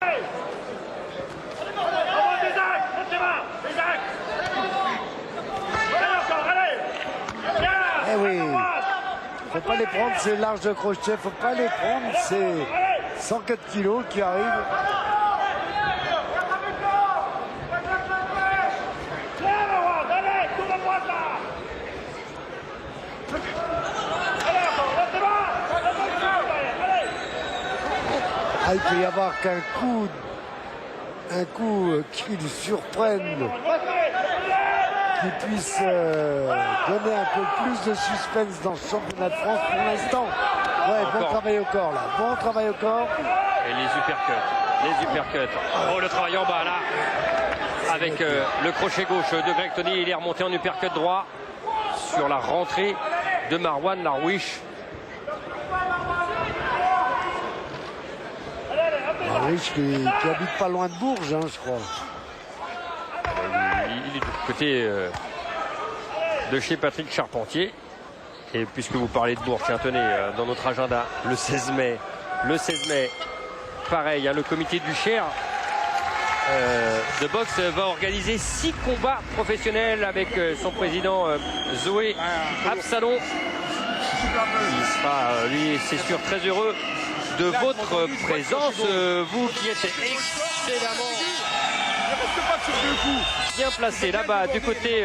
Eh oui, faut pas les prendre ces larges crochets, faut pas les prendre ces 104 kilos qui arrivent. Ah, il peut y avoir qu'un coup qui le surprenne, qui puisse donner un peu plus de suspense dans ce championnat de France pour l'instant. Ouais, bon travail au corps là, bon travail au corps. Et les uppercuts. Oh, le travail en bas là, avec le crochet gauche de Greg Tony, il est remonté en uppercut droit sur la rentrée de Marwan Larouich. Larouich qui habite pas loin de Bourges, hein, je crois. Il est du côté de chez Patrick Charpentier. Et puisque vous parlez de Bourges, tiens, tenez, dans notre agenda, le 16 mai, pareil, hein, le comité du Cher de boxe va organiser 6 combats professionnels avec son président Zoé Absalon. Il sera, lui, c'est sûr, très heureux de votre présence, vous qui êtes excellemment bien placé là-bas du côté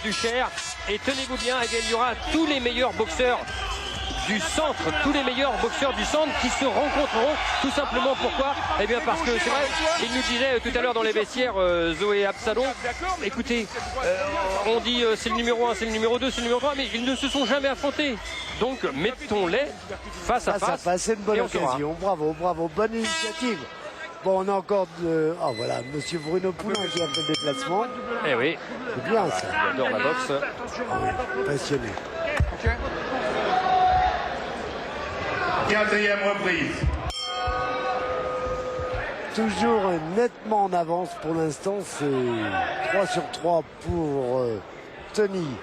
du Cher. Et tenez-vous bien, eh bien, il y aura tous les meilleurs boxeurs du centre, qui se rencontreront tout simplement. Pourquoi? Eh bien parce que c'est vrai, il nous disait tout à l'heure dans les vestiaires, Zoé Absalon, écoutez, on dit c'est le numéro 1, c'est le numéro 2, c'est le numéro 3, mais ils ne se sont jamais affrontés. Donc mettons-les face à face. C'est une bonne occasion, bravo, bonne initiative. Bon, on a encore de... Ah voilà, monsieur Bruno Poulain qui a fait le déplacement. Eh oui. C'est bien ça. Il adore la boxe. Ah oui, passionné. 4e reprise. Toujours nettement en avance pour l'instant, c'est 3 sur 3 pour Tony.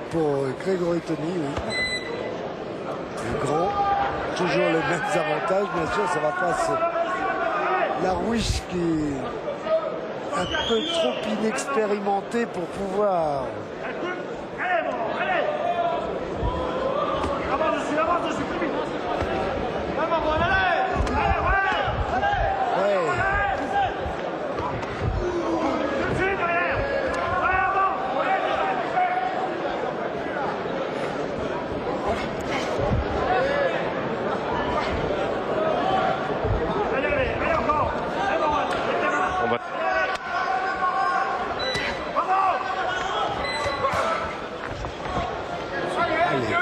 Pour Grégory Tony, oui. Le grand. Toujours les mêmes avantages, bien sûr, ça va pas se... Larouich qui est un peu trop inexpérimenté pour pouvoir...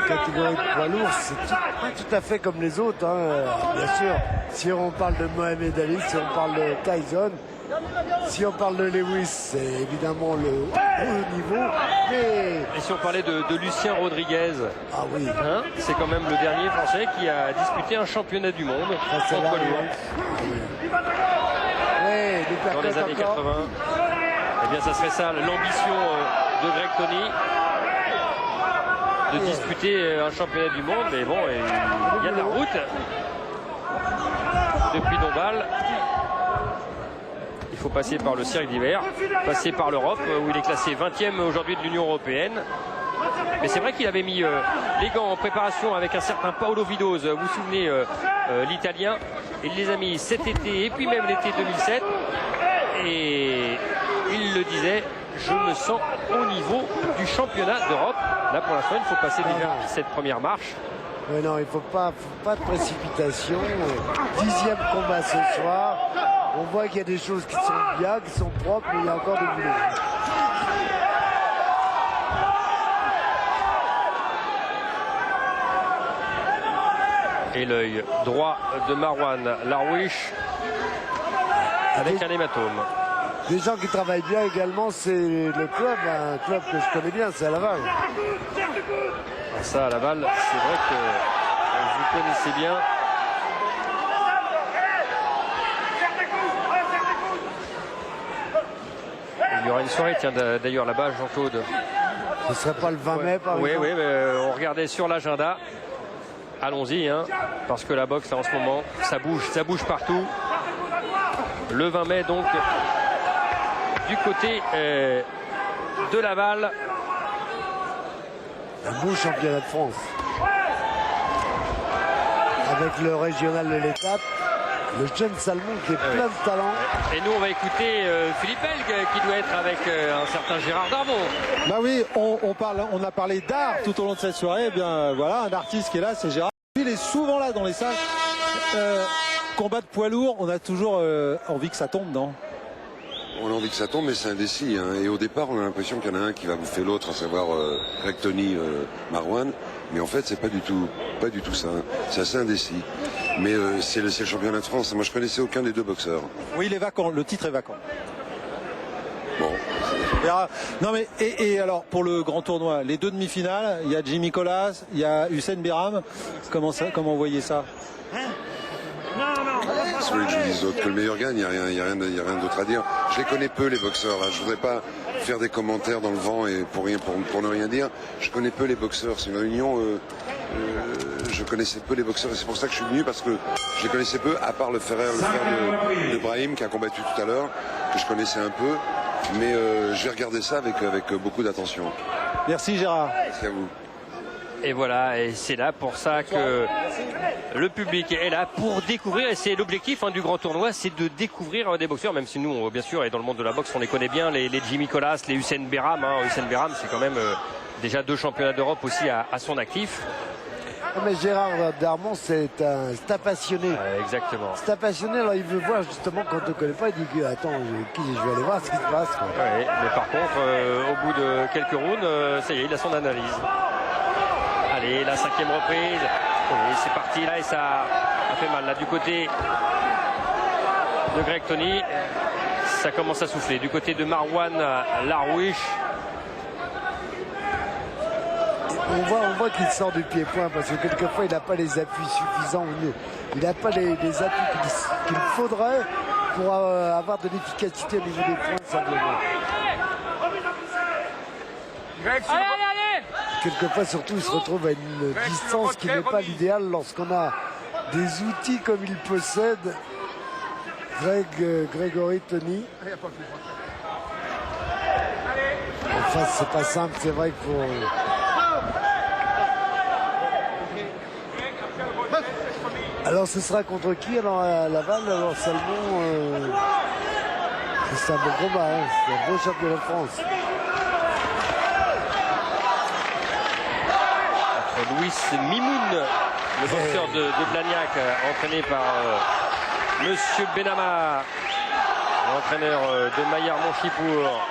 Catégorie de poids lourd, c'est pas tout à fait comme les autres, hein. Bien sûr, si on parle de Mohamed Ali, si on parle de Tyson, si on parle de Lewis, c'est évidemment le haut niveau. Mais... Et si on parlait de Lucien Rodriguez, ah oui, hein, c'est quand même le dernier Français qui a disputé un championnat du monde en poids lourd. Dans les années 80. Eh bien, ça serait ça l'ambition de Greg Tony. De disputer un championnat du monde, mais bon, il y a de la route depuis Dombasle. Il faut passer par le cirque d'hiver, passer par l'Europe où il est classé 20e aujourd'hui de l'Union européenne. Mais c'est vrai qu'il avait mis les gants en préparation avec un certain Paolo Vidoz, vous vous souvenez, l'italien. Il les a mis cet été et puis même l'été 2007. Et il le disait, je me sens au niveau du championnat d'Europe. Là, pour l'instant, il faut passer déjà cette première marche. Mais non, il ne faut pas de précipitation. 10e combat ce soir. On voit qu'il y a des choses qui sont bien, qui sont propres, mais il y a encore du boulot. Et l'œil droit de Marwan Larouich avec un hématome. Des gens qui travaillent bien également, c'est le club, un club que je connais bien, c'est à Laval. Ça, à Laval, c'est vrai que vous connaissez bien. Il y aura une soirée, tiens, d'ailleurs, là-bas, Jean-Claude. Ce ne serait pas le 20 mai, par exemple? Oui, mais on regardait sur l'agenda. Allons-y, hein, parce que la boxe, là, en ce moment, ça bouge partout. le 20 mai donc du côté de Laval. Un beau championnat de France. Avec le régional de l'étape, le jeune Salmon qui est plein de talent. Et nous on va écouter Philippe Elgue qui doit être avec un certain Gérard Darmon. Bah oui, on a parlé d'art tout au long de cette soirée. Eh bien voilà, un artiste qui est là, c'est Gérard. Il est souvent là dans les salles. Combat de poids lourd, on a toujours envie que ça tombe, non? On a envie que ça tombe, mais c'est indécis. Hein. Et au départ, on a l'impression qu'il y en a un qui va bouffer l'autre, à savoir Rectoni, Marouane. Mais en fait, c'est pas du tout ça. Hein. C'est assez indécis. Mais c'est le championnat de France. Moi, je connaissais aucun des deux boxeurs. Oui, il est vacant. Le titre est vacant. Bon. Non mais et alors pour le grand tournoi, les deux demi-finales, il y a Jimmy Colas, il y a Hussein Biram. Comment vous voyez ça? Si vous voulez que je vous dise d'autre, que le meilleur gagne, il n'y a rien d'autre à dire. Je les connais peu les boxeurs. Là. Je voudrais pas faire des commentaires dans le vent et pour ne rien dire. Je connais peu les boxeurs. C'est une réunion. Je connaissais peu les boxeurs et c'est pour ça que je suis venu parce que je les connaissais peu, à part le frère de Brahim qui a combattu tout à l'heure, que je connaissais un peu. Mais je vais regarder ça avec beaucoup d'attention. Merci Gérard. Merci à vous. Et voilà, et c'est là pour ça que le public est là pour découvrir, et c'est l'objectif du grand tournoi, c'est de découvrir des boxeurs, même si nous, bien sûr, et dans le monde de la boxe, on les connaît bien, les Jimmy Colas, les Hussein Biram. Hussein Biram, c'est quand même déjà 2 championnats d'Europe aussi à son actif. Mais Gérard Darmon, c'est un passionné. Exactement. C'est un passionné, alors il veut voir justement quand on ne connaît pas, il dit attends, je vais aller voir ce qui se passe. Quoi. Ouais, mais par contre, au bout de quelques rounds, ça y est, il a son analyse. Allez, la 5e reprise. Oui, c'est parti là et ça a fait mal. Là, du côté de Greg Tony, ça commence à souffler. Du côté de Marouane Larouiche. On voit qu'il sort du pied-point parce que quelquefois il n'a pas les appuis suffisants. Il n'a pas les appuis qu'il faudrait pour avoir de l'efficacité au niveau des points simplement. Quelquefois surtout il se retrouve à une distance qui n'est pas l'idéal lorsqu'on a des outils comme il possède Grégory Tony. Enfin c'est pas simple, c'est vrai qu'il faut... Alors ce sera contre qui alors à Laval? Alors Salmon, c'est un bon combat, hein. C'est un beau championnat de France. Louis Mimoun, le boxeur de Blagnac, entraîné par Monsieur Benama, l'entraîneur de Maillard Monchipour.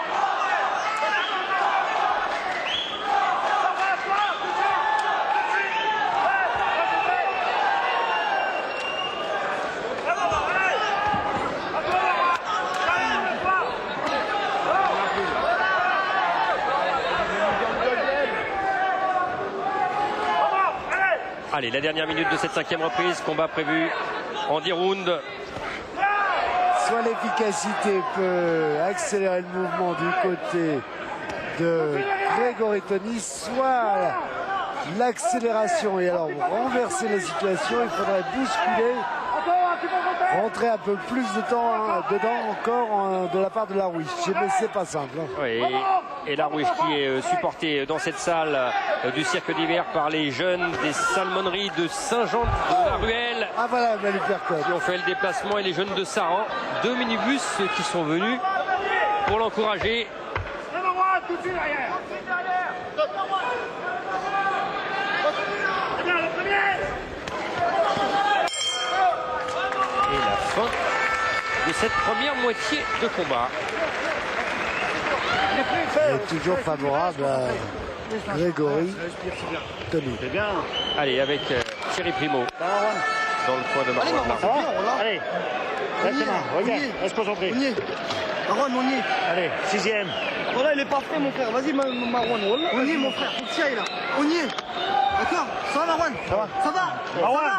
Allez, la dernière minute de cette 5e reprise, combat prévu en 10 rounds. Soit l'efficacité peut accélérer le mouvement du côté de Grégory Tony, soit l'accélération. Et alors, renverser la situation, il faudrait bousculer, rentrer un peu plus de temps dedans encore de la part de Larouiche. Mais c'est pas simple. Hein. Oui, et Larouiche qui est supporté dans cette salle du cirque d'hiver par les jeunes des salmonneries de Saint-Jean-de-la-Ruelle. Ah voilà, belle uppercut. Qui ont fait le déplacement, et les jeunes de Saran. 2 minibus qui sont venus pour l'encourager. Et la fin de cette première moitié de combat. Elle est toujours favorable à Grégory Tony. Allez, avec Thierry Primo dans le coin de Marouane. Allez, exactement, regarde, reste concentré. Marouane, on y est. Allez, 6e. Voilà, il est parfait, mon frère. Vas-y, Marouane. On y est, mon frère. Faut que tu y ailles, là. On y est. D'accord? Ça va, Marouane? Ça va? Ça va? Marouane.